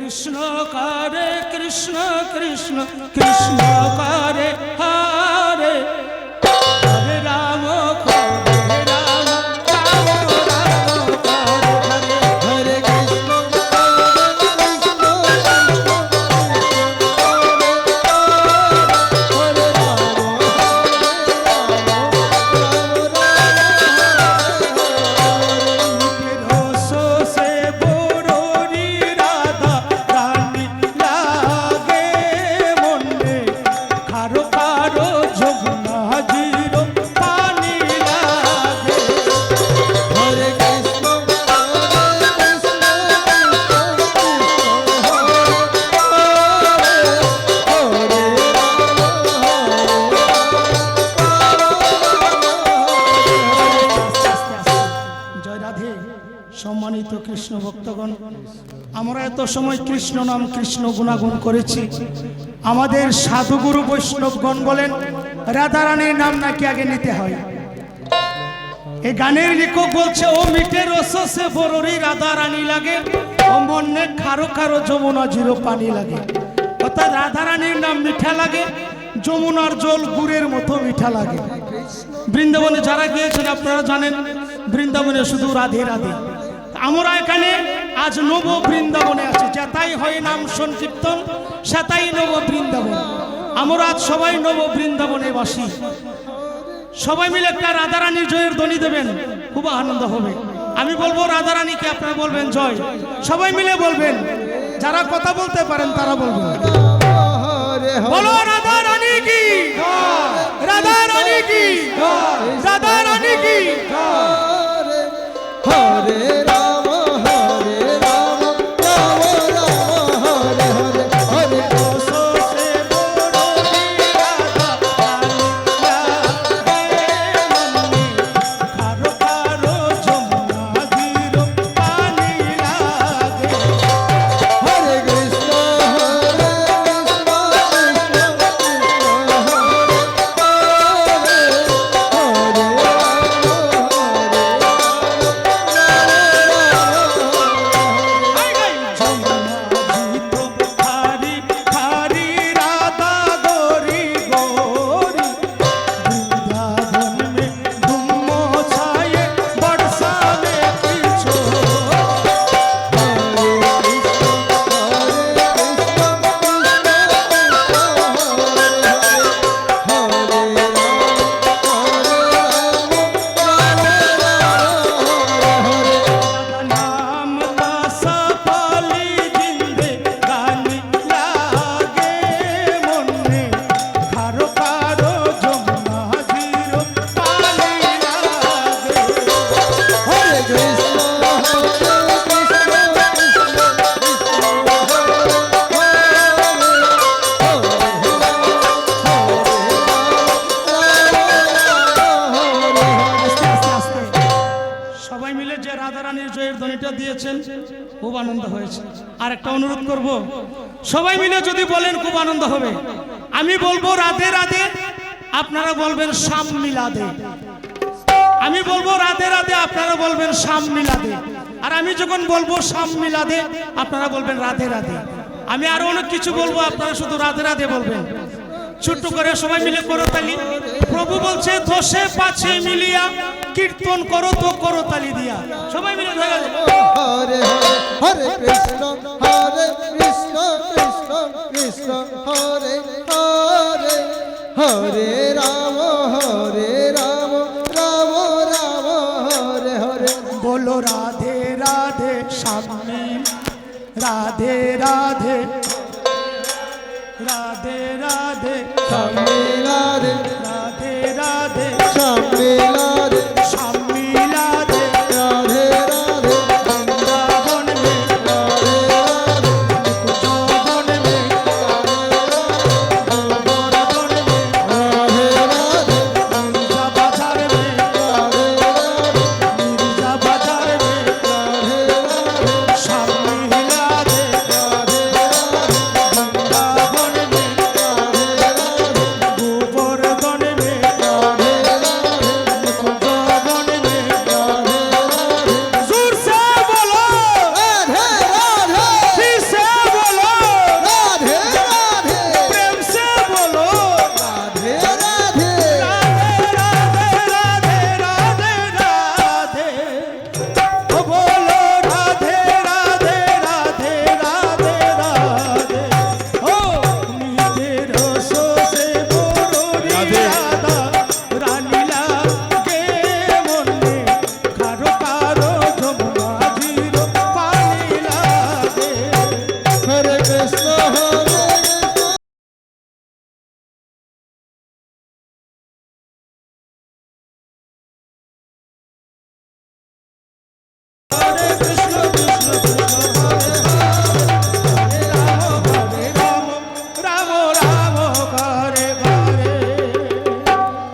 কৃষ্ণ করে কৃষ্ণ কৃষ্ণ কৃষ্ণ করে হরে হরে রাম হরে রাম রাম রাম করে হরে হরে কৃষ্ণ রসো সে বড়রি রাধা রানী লাগে মনে খারো খারো যমুনা জিরো পানি লাগে হরে কৃষ্ণ জয় রাধে। সম্মানিত কৃষ্ণ ভক্তগণ, আমরা এত সময় কৃষ্ণ নাম কৃষ্ণ গুণাগুণ করেছি। আমাদের সাধুগুরু বৈষ্ণবগণ বলেন রাধারানীর নাম নাকি আগে নিতে হয়। এই গানের লেখক বলছে ও মিটে রস সে বড়রি রাধা রানী লাগে ও মনে খারো খারো যমুনা জিরো পানি লাগে। অর্থাৎ রাধারানীর নাম মিঠা লাগে, যমুনার জল গুড়ের মতো মিঠা লাগে। বৃন্দাবনে যারা গিয়েছেন আপনারা জানেন বৃন্দাবনে শুধু রাধে রাধে। আমরা এখানে আজ নব বৃন্দাবনে আছি, যেটাই হয় নাম সংকীর্তন সেটাই নব বৃন্দাবন। আমরা আজ সবাই নব বৃন্দাবনে বাসি। সবাই মিলে একটা রাধারানীর জয়ের ধ্বনি দেবেন, খুব আনন্দ হবে। আমি বলবো রাধারানীকে, আপনারা বলবেন জয়। সবাই মিলে বলবেন, যারা কথা বলতে পারেন তারা বলবেন বলো রাধা রানী কি, রাধা রানী কি, রাধা রানী কি। হরে রাম হরে রাম রাম রাম হরে হরে হরে রসো সে বড়রি রাধা রানী লাগে মনে খারো খারো যমুনা জিরো পানি লাগে হরে কৃষ্ণ হরে কৃষ্ণ খুব আনন্দ হয়েছে। আর একটা অনুরোধ করব, সবাই মিলে যদি বলেন খুব আনন্দ হবে। আমি বলবো রাধে রাধে, আপনারা বলবেন শাম মিলাদে। আমি বলবো রাধে রাধে, আপনারা বলবেন শাম মিলাদে। আর আমি যখন বলবো শাম মিলাদে, আপনারা বলবেন রাধে রাধে। আমি আরো অনেক কিছু বলবো, আপনারা শুধু রাধে রাধে বলবেন। ছোট্ট করে সবাই মিলে করতালি। প্রভু বলছে দোষে পাছে মিলিয়া কীর্তন করো তো করতালি দিয়া। সবাই মিলে হয়ে গেছে। হরে হরে হরে কৃষ্ণ কৃষ্ণ কৃষ্ণ হরে হরে হরে রাম রাম রাম হরে হরে बोलो राधे राधे स्वामी राधे राधे राधे राधे स्वामी